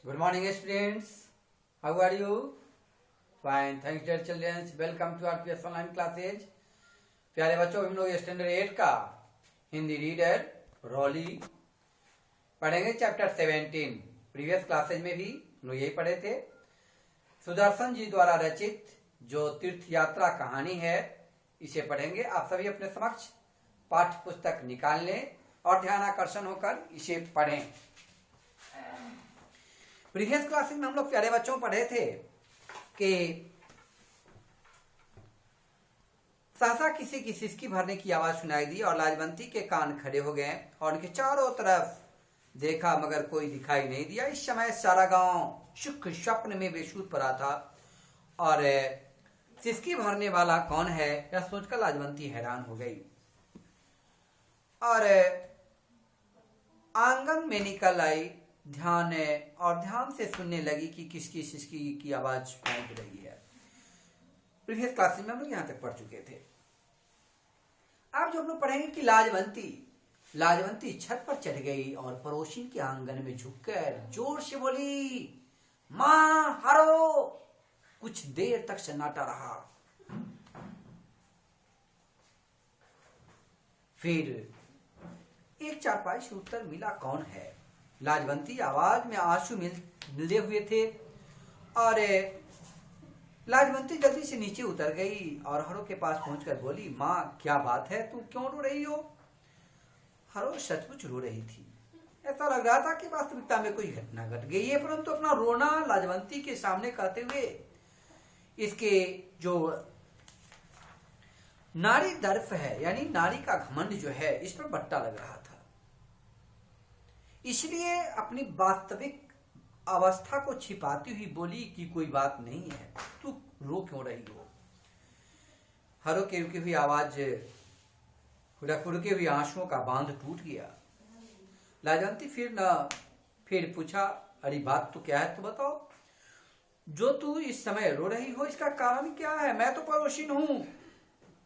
Good morning, students. How are you? Fine. Thanks, dear children. Welcome to our PS online classes. प्यारे बच्चों, हम लोग standard 8 का Hindi reader really पढ़ेंगे chapter 17। Previous classes में भी हम लोग यही पढ़े थे। सुदर्शन जी द्वारा रचित जो तीर्थ यात्रा कहानी है इसे पढ़ेंगे। आप सभी अपने समक्ष पाठ्य पुस्तक निकाल लें और ध्यान आकर्षण होकर इसे पढ़ें। प्रीवियस क्लासेस में हम लोग प्यारे बच्चों पढ़े थे कि सहसा किसी की सिसकी भरने की आवाज सुनाई दी और लाजवंती के कान खड़े हो गए और उनके चारों तरफ देखा मगर कोई दिखाई नहीं दिया। इस समय सारा गांव सुख स्वप्न में बेसुध पड़ा था और सिसकी भरने वाला कौन है यह सोचकर लाजवंती हैरान हो गई और आंगन में निकल आई ध्यान से सुनने लगी कि किसकी सिसकी की आवाज पहुंच रही है। प्रीवियस क्लास में हम लोग यहां तक पढ़ चुके थे। अब जो हम लोग पढ़ेंगे कि लाजवंती छत पर चढ़ गई और पड़ोसी के आंगन में झुककर जोर से बोली, मां हरो। कुछ देर तक सन्नाटा रहा। फिर एक चारपाई से उत्तर मिला, कौन है? लाजवंती आवाज में आंसू मिले हुए थे और लाजवंती जल्दी से नीचे उतर गई और हरो के पास पहुंचकर बोली, माँ क्या बात है, तुम क्यों रो रही हो? हरो सचमुच रो रही थी। ऐसा लग रहा था कि वास्तविकता में कोई घटना घट गई है, परंतु अपना रोना लाजवंती के सामने कहते हुए इसके जो नारी दर्प है यानी नारी का घमंड जो है इस पर बट्टा लग रहा था। इसलिए अपनी वास्तविक अवस्था को छिपाती हुई बोली कि कोई बात नहीं है, तू रो क्यों रही हो? हरो के रुकी हुई आवाज रुके हुए आंसुओं का बांध टूट गया। लाजवंती फिर पूछा, अरे बात तो क्या है, तो बताओ। जो तू इस समय रो रही हो इसका कारण क्या है? मैं तो पड़ोसिन हूं,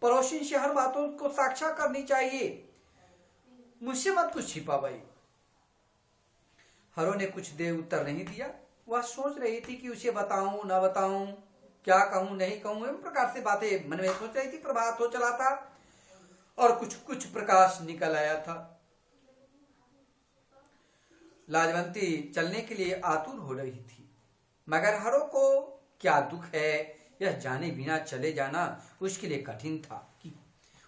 पड़ोसिन से हर बातों को साक्षा करनी चाहिए, मुझसे मत कुछ छिपा भाई। हरो ने कुछ देर उत्तर नहीं दिया। वह सोच रही थी कि उसे बताऊं न बताऊं, क्या कहूं नहीं कहूं, इस प्रकार से बातें मन में सोच रही थी। प्रभात हो चला था और कुछ प्रकाश निकल आया था। लाजवंती चलने के लिए आतुर हो रही थी, मगर हरो को क्या दुख है यह जाने बिना चले जाना उसके लिए कठिन था। कि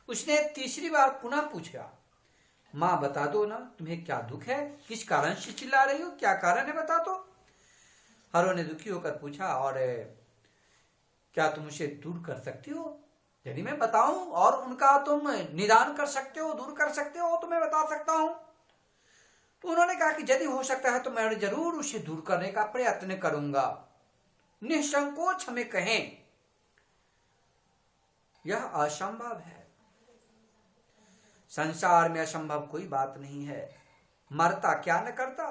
उसने तीसरी बार पुनः पूछा, माँ बता दो ना, तुम्हें क्या दुख है, किस कारण से चिल्ला रही हो, क्या कारण है, बता दो। हरो ने दुखी होकर पूछा, और क्या तुम उसे दूर कर सकती हो? यदि मैं बताऊं और उनका तुम निदान कर सकते हो, दूर कर सकते हो तो मैं बता सकता हूं। तो उन्होंने कहा कि यदि हो सकता है तो मैं जरूर उसे दूर करने का प्रयत्न करूंगा, निसंकोच हमें कहें। यह असंभव है। संसार में असंभव कोई बात नहीं है। मरता क्या न करता,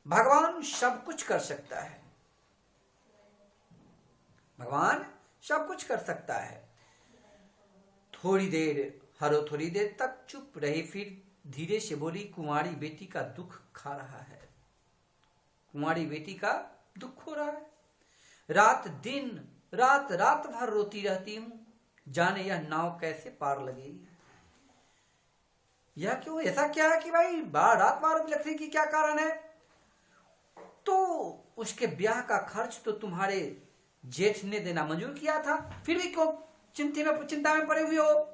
भगवान सब कुछ कर सकता है। भगवान सब कुछ कर सकता है। हरो थोड़ी देर तक चुप रही, फिर धीरे से बोली, कुंवारी बेटी का दुख खा रहा है, कुंवारी बेटी का दुख हो रहा है। रात भर रोती रहती हूं, जाने यह नाव कैसे पार लगेगी। यह क्यों, ऐसा क्या है कि भाई रात बार लगने की क्या कारण है? तो उसके ब्याह का खर्च तो तुम्हारे जेठ ने देना मंजूर किया था, फिर भी क्यों चिंता में पड़े हुए हो?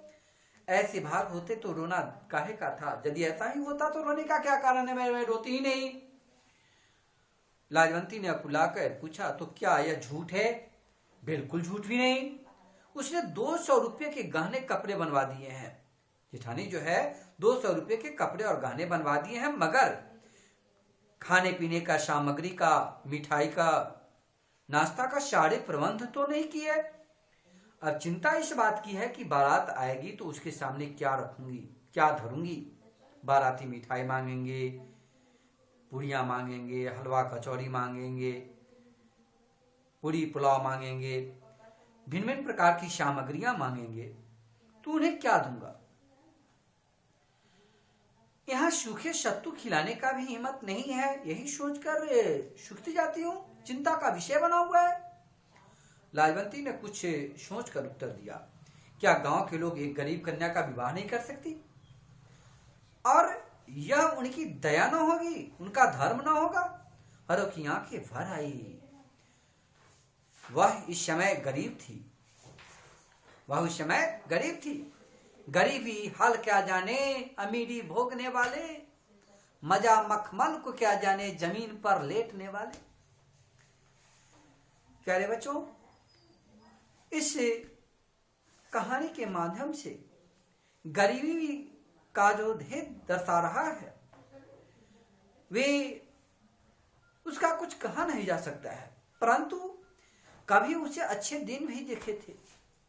ऐसे भाग होते तो रोना काहे का था? यदि ऐसा ही होता तो रोने का क्या कारण है? मैं रोती ही नहीं। लाजवंती ने अकुलाकर पूछा, तो क्या यह झूठ है? बिल्कुल झूठ भी नहीं। उसने 200 रुपये के गहने कपड़े बनवा दिए हैं। जेठानी जो है 200 रुपये के कपड़े और गहने बनवा दिए हैं, मगर खाने पीने का, सामग्री का, मिठाई का, नाश्ता का सारे प्रबंध तो नहीं किए। अब चिंता इस बात की है कि बारात आएगी तो उसके सामने क्या रखूंगी, क्या धरूंगी। बाराती मिठाई मांगेंगे, पूड़ियां मांगेंगे, हलवा कचौड़ी मांगेंगे, पूरी पुलाव मांगेंगे, भिन्न भिन्न प्रकार की सामग्रियां मांगेंगे, तो उन्हें क्या दूंगा? यहाँ सूखे सत्तू खिलाने का भी हिम्मत नहीं है, यही सोचकर सूखती जाती हूँ, चिंता का विषय बना हुआ है। लाजवंती ने कुछ सोचकर उत्तर दिया, क्या गांव के लोग एक गरीब कन्या का विवाह नहीं कर सकती? और यह उनकी दया न होगी, उनका धर्म न होगा? हरो की आंखें भर आई। वह इस समय गरीब थी, गरीबी हाल क्या जाने अमीरी भोगने वाले, मजा मखमल को क्या जाने जमीन पर लेटने वाले। प्यारे बच्चों, इस कहानी के माध्यम से गरीबी का जो भेद दर्शा रहा है, वे उसका कुछ कहा नहीं जा सकता है, परंतु कभी उसे अच्छे दिन भी देखे थे।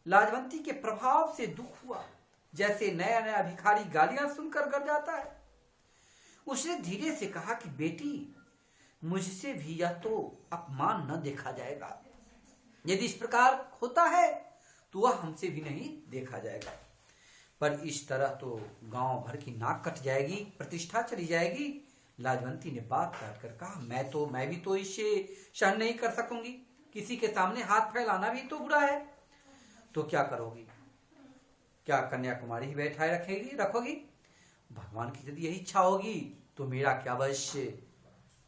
लाजवंती के प्रभाव से दुख हुआ, जैसे नया नया भिखारी गालियां सुनकर गर जाता है। उसने धीरे से कहा कि बेटी, मुझसे भी यह तो अपमान न देखा जाएगा। यदि इस प्रकार होता है तो वह हमसे भी नहीं देखा जाएगा, पर इस तरह तो गांव भर की नाक कट जाएगी, प्रतिष्ठा चली जाएगी। लाजवंती ने बात काट कर कहा, मैं भी तो इससे सहन नहीं कर सकूंगी, किसी के सामने हाथ फैलाना भी तो बुरा है। तो क्या करोगी? क्या कन्याकुमारी ही बैठाए रखोगी? भगवान की यदि यही इच्छा होगी तो मेरा क्या वश,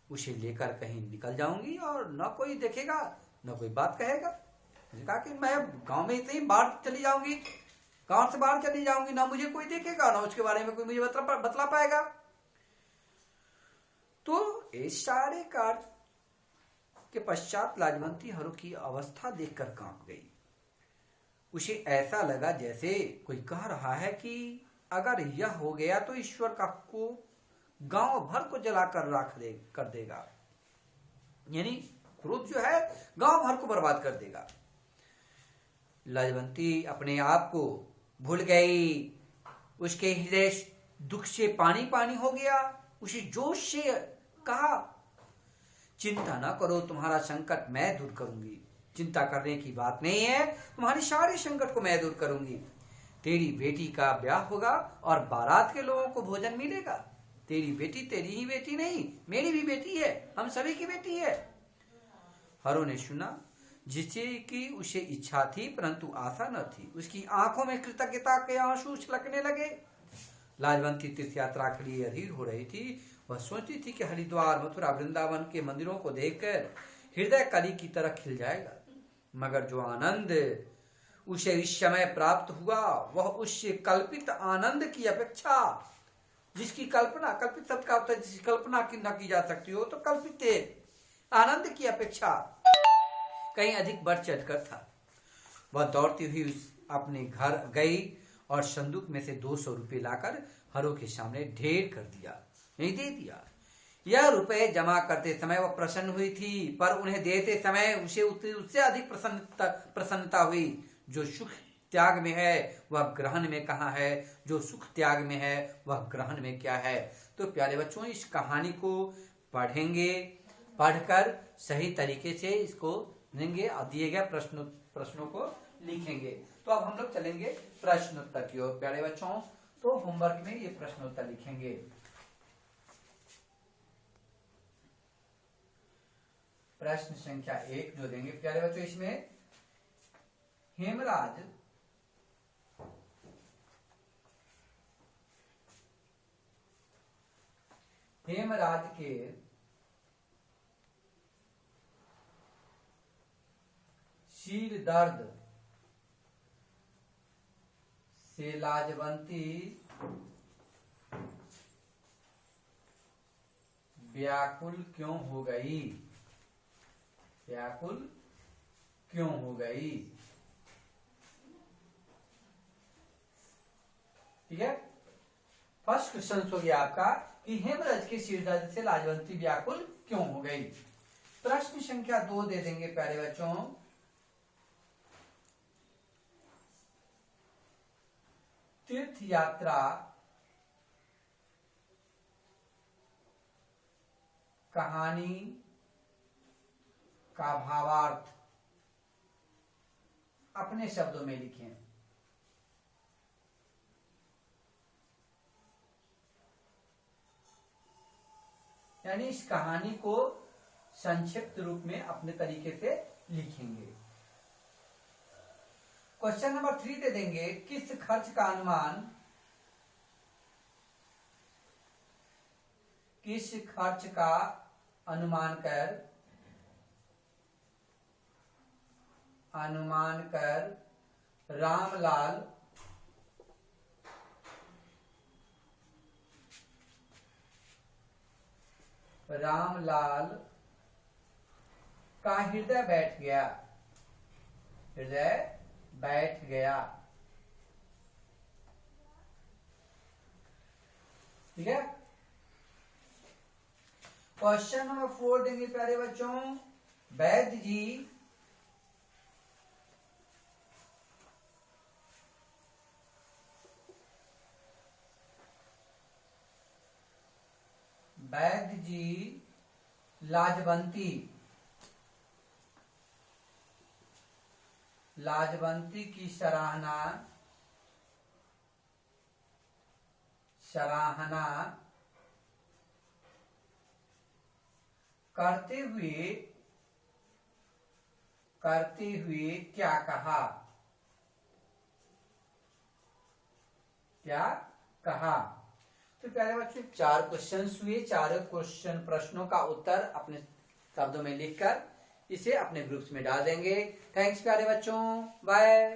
उसे लेकर कहीं निकल जाऊंगी और न कोई देखेगा न कोई बात कहेगा। कहा कि मैं गांव में इतनी बाहर चली जाऊंगी, गांव से बाहर चली जाऊंगी, ना मुझे कोई देखेगा ना उसके बारे में कोई मुझे बतला पाएगा। तो इस सारे कार्य के पश्चात लाजवंती हरो की अवस्था देखकर कांप गई। उसे ऐसा लगा जैसे कोई कह रहा है कि अगर यह हो गया तो ईश्वर का को गांव भर को जलाकर कर देगा, यानी क्रोध जो है गांव भर को बर्बाद कर देगा। लाजवंती अपने आप को भूल गई, उसके हृदय दुख से पानी पानी हो गया। उसे जोश से कहा, चिंता ना करो, तुम्हारा संकट मैं दूर करूंगी, चिंता करने की बात नहीं है, तुम्हारी सारे संकट को मैं दूर करूंगी। तेरी बेटी का ब्याह होगा और बारात के लोगों को भोजन मिलेगा। तेरी बेटी तेरी ही बेटी नहीं, मेरी भी बेटी है, हम सभी की बेटी है। हरो ने सुना, जिससे कि उसे इच्छा थी परंतु आशा न थी। उसकी आंखों में कृतज्ञता के आंसू छलकने लगे। लाजवंती तीर्थ यात्रा के लिए अधीर हो रही थी। वह सोचती थी कि हरिद्वार, मथुरा, वृंदावन के मंदिरों को देखकर हृदय कली की तरह खिल जाएगा, मगर जो आनंद उसे इस समय प्राप्त हुआ वह उससे कल्पित आनंद की अपेक्षा, जिसकी कल्पना, कल्पित शब्द का होता है जिसकी कल्पना न की जा सकती हो, तो कल्पित आनंद की अपेक्षा कहीं अधिक बढ़ चढ़कर था। वह दौड़ती हुई अपने घर गई और संदूक में से 200 रुपये लाकर हरो के सामने ढेर कर दिया, नहीं दे दिया। यह रुपए जमा करते समय वह प्रसन्न हुई थी, पर उन्हें देते समय उसे उससे अधिक प्रसन्नता हुई। जो सुख त्याग में है वह ग्रहण में कहाँ है, जो सुख त्याग में है वह ग्रहण में क्या है। तो प्यारे बच्चों, इस कहानी को पढ़ेंगे, पढ़कर सही तरीके से इसको लेंगे और दिए गए प्रश्नों को लिखेंगे। तो अब हम लोग चलेंगे प्रश्नोत्तर की ओर। प्यारे बच्चों, तो होमवर्क में ये प्रश्नोत्तर लिखेंगे। प्रश्न संख्या 1 जो देंगे प्यारे बच्चों, इसमें हेमराज के शील दर्द से लाजवंती व्याकुल क्यों हो गई? व्याकुल क्यों हो गई? ठीक है, फर्स्ट क्वेश्चन हो गया आपका कि हेमराज के शील दर्द से लाजवंती व्याकुल क्यों हो गई। प्रश्न संख्या 2 दे देंगे प्यारे बच्चों, तीर्थ यात्रा कहानी का भावार्थ अपने शब्दों में लिखें। यानी इस कहानी को संक्षिप्त रूप में अपने तरीके से लिखेंगे। क्वेश्चन नंबर 3 दे देंगे, किस खर्च का अनुमान कर रामलाल का हृदय बैठ गया। ठीक है। क्वेश्चन नंबर 4 देंगे प्यारे बच्चों, वैद्य जी लाजवंती की सराहना करते हुए क्या कहा? तो प्यारे बच्चों 4 क्वेश्चन हुए। 4 क्वेश्चन प्रश्नों का उत्तर अपने शब्दों में लिखकर इसे अपने ग्रुप्स में डाल देंगे। थैंक्स प्यारे बच्चों, बाय।